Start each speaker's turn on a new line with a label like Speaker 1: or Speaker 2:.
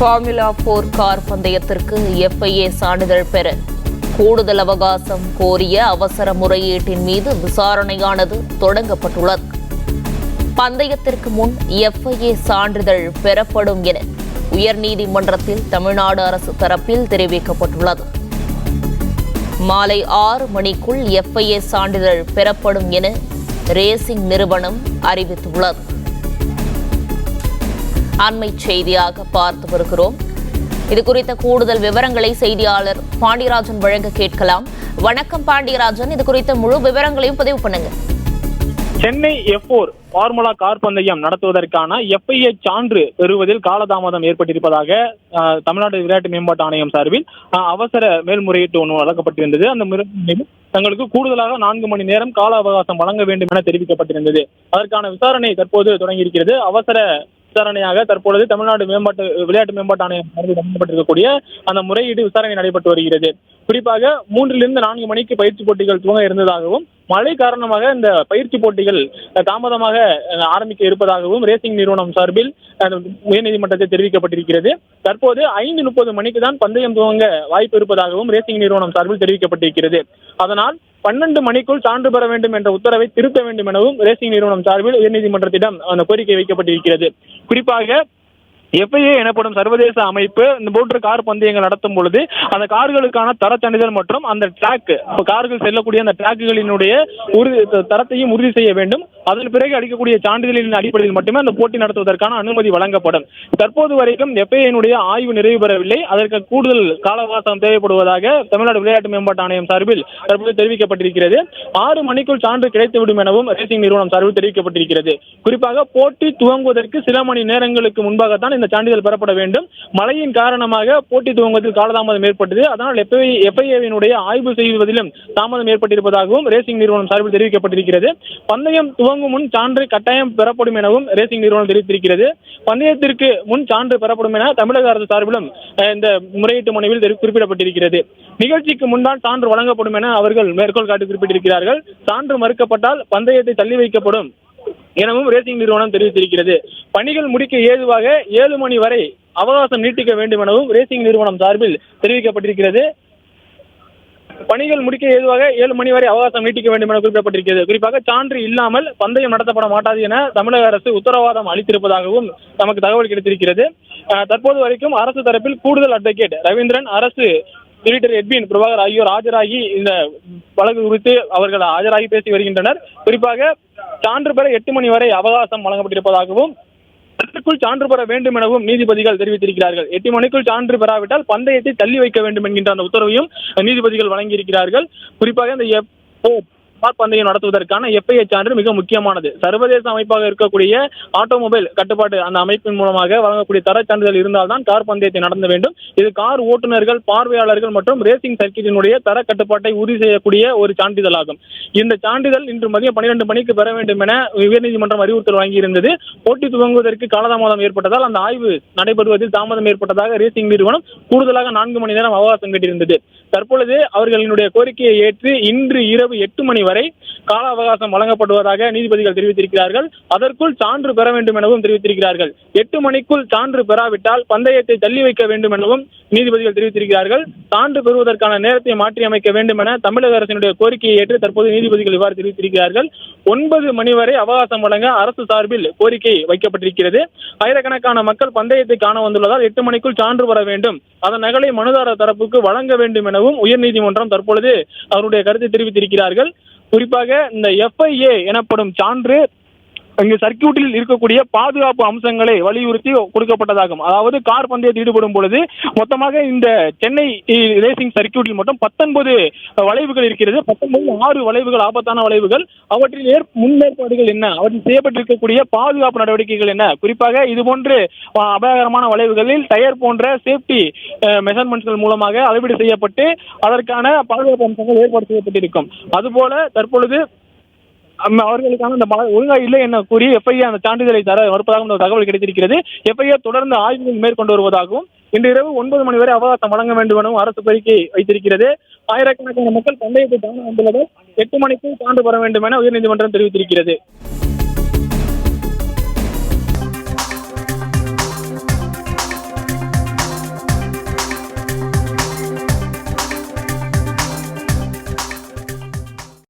Speaker 1: Formula 4 car பந்தயத்திற்கு FIA சான்றிதழ் பெற கூடுதல் அவகாசம் கோரிய அவசர முறையீட்டின் மீது விசாரணையானது தொடங்கப்பட்டுள்ளது. பந்தயத்திற்கு முன் FIA சான்றிதழ் பெறப்படும் என உயர்நீதிமன்றத்தில் தமிழ்நாடு அரசு தரப்பில் தெரிவிக்கப்பட்டுள்ளது. மாலை 6 மணிக்குள் FIA சான்றிதழ் பெறப்படும் என ரேசிங் நிறுவனம் அறிவித்துள்ளது. அண்மை செய்தியாக பார்த்து வருகிறோம். இது குறித்த கூடுதல் விவரங்களை செய்தியாளர் பாண்டியராஜன் வழங்க கேட்கலாம். வணக்கம் பாண்டியராஜன், இது குறித்த முழு விவரங்களையும் பதிவு பண்ணுங்க.
Speaker 2: சென்னை F4 ஃபார்முலா கார் பந்தயம் நடத்துவதற்கான FIA சான்று பெறுவதில் காலதாமதம் ஏற்பட்டிருப்பதாக தமிழ்நாடு விளையாட்டு மேம்பாட்டு ஆணையம் சார்பில் அவசர மேல்முறையீட்டு ஒன்று வழங்கப்பட்டிருந்தது. அந்த முறையில் தங்களுக்கு கூடுதலாக 4 மணி நேரம் கால அவகாசம் வழங்க வேண்டும் என தெரிவிக்கப்பட்டிருந்தது. அதற்கான விசாரணை தற்போது தொடங்கியிருக்கிறது. அவசர விசாரணையாக தற்பொழுது தமிழ்நாடு விளையாட்டு மேம்பாட்டு ஆணையம் சார்பில் வழங்கப்பட்டிருக்கக்கூடிய அந்த முறையீடு விசாரணை நடைபெற்று வருகிறது. குறிப்பாக 3 to 4 மணிக்கு பயிற்சி போட்டிகள் துவங்க இருந்ததாகவும் மழை காரணமாக இந்த பயிற்சி போட்டிகள் தாமதமாக ஆரம்பிக்க இருப்பதாகவும் ரேசிங் நிறுவனம் சார்பில் உயர்நீதிமன்றத்தில் தெரிவிக்கப்பட்டிருக்கிறது. தற்போது 5:30 மணிக்கு தான் பந்தயம் துவங்க வாய்ப்பு இருப்பதாகவும் ரேசிங் நிறுவனம் சார்பில் தெரிவிக்கப்பட்டிருக்கிறது. அதனால் 12 மணிக்குள் சான்று பெற வேண்டும் என்ற உத்தரவை திருத்த வேண்டும் எனவும் ரேசிங் நிறுவனம் சார்பில் உயர்நீதிமன்றத்திடம் அந்த கோரிக்கை வைக்கப்பட்டிருக்கிறது. குறிப்பாக FIA எனப்படும் சர்வதேச அமைப்பு இந்த போன்ற கார் பந்தயங்கள் நடத்தும் பொழுது அந்த கார்களுக்கான தர சான்றிதழ் மற்றும் அந்த டிராக் கார்கள் செல்லக்கூடிய அந்த டிராக்குகளினுடைய தரத்தையும் உறுதி செய்ய வேண்டும். அதன் பிறகு அளிக்கக்கூடிய சான்றிதழின் அடிப்படையில் மட்டுமே அந்த போட்டி நடத்துவதற்கான அனுமதி வழங்கப்படும். தற்போது வரைக்கும் FIA ஆய்வு நிறைவு பெறவில்லை. அதற்கு கூடுதல் கால அவகாசம் தேவைப்படுவதாக தமிழ்நாடு விளையாட்டு மேம்பாட்டு ஆணையம் சார்பில் தற்போது தெரிவிக்கப்பட்டிருக்கிறது. 6 மணிக்குள் சான்று கிடைத்துவிடும் எனவும் ரேசிங் நிறுவனம் சார்பில் தெரிவிக்கப்பட்டிருக்து. குறிப்பாக போட்டி துவங்குவதற்கு சில மணி நேரங்களுக்கு முன்பாகத்தான் இந்த சான்றிதழ் பெறப்பட வேண்டும். மழையின் காரணமாக போட்டி துவங்குவதில் காலதாமதம் ஏற்பட்டது. அதனால் FIA ஆய்வு செய்வதிலும் தாமதம் ஏற்பட்டிருப்பதாகவும் ரேசிங் நிறுவனம் சார்பில் தெரிவிக்கப்பட்டிருக்கிறது. பந்தயம் துவங்கும் முன் சான்று கட்டாயம் பெறப்படும் எனவும் ரேசிங் நிறுவனம் தெரிவித்திருக்கிறது. பந்தயத்திற்கு முன் சான்று பெறப்படும் என தமிழக அரசு சார்பிலும் இந்த முறையீட்டு மனுவில் குறிப்பிடப்பட்டிருக்கிறது. நிகழ்ச்சிக்கு முன்னால் சான்று வழங்கப்படும் என அவர்கள் மேற்கோள் காட்டி குறிப்பிட்டிருக்கிறார்கள். சான்று மறுக்கப்பட்டால் பந்தயத்தை தள்ளி வைக்கப்படும் எனவும் ரேசிங் நிறுவனம் தெரிவித்திருக்கிறது. பணிகள் முடிக்க ஏதுவாக 7 மணி வரை அவகாசம் நீட்டிக்க வேண்டும் எனவும் ரேசிங் நிறுவனம் சார்பில் தெரிவிக்கப்பட்டிருக்கிறது. பணிகள் முடிக்க ஏதுவாக 7 மணி வரை அவகாசம் நீட்டிக்க வேண்டும் என குறிப்பிடப்பட்டிருக்கிறது. குறிப்பாக சான்று இல்லாமல் பந்தயம் நடத்தப்பட மாட்டாது என தமிழக அரசு உத்தரவாதம் அளித்திருப்பதாகவும் நமக்கு தகவல் கிடைத்திருக்கிறது. தற்போது வரைக்கும் அரசு தரப்பில் கூடுதல் அட்வொகேட் ரவீந்திரன், அரசு எடிட்டர் எட்வின் பிரபாகர் ஆகியோர் ஆஜராகி இந்த வழக்கு குறித்து அவர்கள் ஆஜராகி பேசி வருகின்றனர். குறிப்பாக சான்று பெற 8 மணி வரை அவகாசம் வழங்கப்பட்டிருப்பதாகவும் அதற்குள் சான்று பெற வேண்டும் எனவும் நீதிபதிகள் தெரிவித்திருக்கிறார்கள். 8 மணிக்குள் சான்று பெறாவிட்டால் பந்தயத்தை தள்ளி வைக்க வேண்டும் என்கின்ற அந்த உத்தரவையும் நீதிபதிகள் வழங்கியிருக்கிறார்கள். குறிப்பாக இந்த பந்தயம் நடத்துவதற்கான FIA சான்று மிக முக்கியமானது. சர்வதேச அமைப்பாக இருக்கக்கூடிய ஆட்டோமொபைல் கட்டுப்பாட்டு அந்த அமைப்பின் மூலமாக வழங்கக்கூடிய தர சான்றிதழ் இருந்தால்தான் கார் பந்தயத்தை நடத்த வேண்டும். இது கார் ஓட்டுநர்கள், பார்வையாளர்கள் மற்றும் ரேசிங் சர்க்கிட்டினுடைய தர கட்டுப்பாட்டை உறுதி செய்யக்கூடிய ஒரு சான்றிதழாகும். இந்த சான்றிதழ் இன்று மதியம் 12 மணிக்கு பெற வேண்டும் என உயர்நீதிமன்றம் அறிவுறுத்தல் வழங்கியிருந்தது. போட்டி துவங்குவதற்கு காலதாமதம் ஏற்பட்டதால் அந்த ஆய்வு நடைபெறுவதில் தாமதம் ஏற்பட்டதாக ரேசிங் நிறுவனம் கூடுதலாக 4 மணி நேரம் அவகாசம் கேட்டிருந்தது. தற்பொழுது அவர்களினுடைய கோரிக்கையை ஏற்று இன்று இரவு 8 மணி வரை கால அவகாசம் வழங்கப்படுவதாக நீதிபதிகள் தெரிவித்திருக்கிறார்கள். அதற்குள் சான்று பெற வேண்டும் எனவும் தெரிவித்திருக்கிறார்கள். 8 மணிக்குள் சான்று பெறாவிட்டால் பந்தயத்தை தள்ளி வைக்க வேண்டும் எனவும் நீதிபதிகள் தெரிவித்திருக்கிறார்கள். சான்று பெறுவதற்கான நேரத்தை மாற்றி அமைக்க வேண்டும் என தமிழக அரசினுடைய கோரிக்கையை ஏற்று தற்போது நீதிபதிகள் இவ்வாறு தெரிவித்திருக்கிறார்கள். 9 மணி வரை அவகாசம் வழங்க அரசு சார்பில் கோரிக்கை வைக்கப்பட்டிருக்கிறது. ஆயிரக்கணக்கான மக்கள் பந்தயத்தை காண வந்துள்ளதால் 8 மணிக்குள் சான்று பெற வேண்டும், அதன் நகலை மனுதாரர் தரப்புக்கு வழங்க வேண்டும் எனவும் உயர்நீதிமன்றம் தற்பொழுது அவருடைய கருத்தை தெரிவித்திருக்கிறார்கள். குறிப்பாக இந்த FIA எனப்படும் சான்று இங்கு சர்க்கியூட்டில் இருக்கக்கூடிய பாதுகாப்பு அம்சங்களை வலியுறுத்தி கொடுக்கப்பட்டதாகும். அதாவது கார் பந்தயத்தில் ஈடுபடும் பொழுது மொத்தமாக இந்த சென்னை ரேசிங் சர்க்கியூட்டில் மட்டும் 19 வளைவுகள் இருக்கிறது. 6 வளைவுகள் ஆபத்தான வளைவுகள். அவற்றில் முன்னேற்பாடுகள் என்ன, அவற்றில் செய்யப்பட்டிருக்கக்கூடிய பாதுகாப்பு நடவடிக்கைகள் என்ன, குறிப்பாக இதுபோன்று அபாயகரமான வளைவுகளில் டயர் போன்ற சேஃப்டி மெஷர்மெண்ட்கள் மூலமாக அளவீடு செய்யப்பட்டு அதற்கான பாதுகாப்பு அம்சங்கள் ஏற்பாடு செய்யப்பட்டிருக்கும். அதுபோல தற்பொழுது அவர்களுக்கான அந்த ஒழுங்கா இல்லை என கூறி FIA அந்த சான்றிதழை தர மறுப்பதாக தகவல் கிடைத்திருக்கிறது. FIA தொடர்ந்து ஆய்வுகள் மேற்கொண்டு வருவதாகவும் இன்று இரவு 9 மணி வரை அவகாசம் வழங்க வேண்டும் எனவும் அரசு கோரிக்கை வைத்திருக்கிறது. ஆயிரக்கணக்கான மக்கள் பந்தயத்தை காண வந்துள்ளதால் 8 மணிக்கு சான்று பெற வேண்டும் என உயர்நீதிமன்றம் தெரிவித்திருக்கிறது.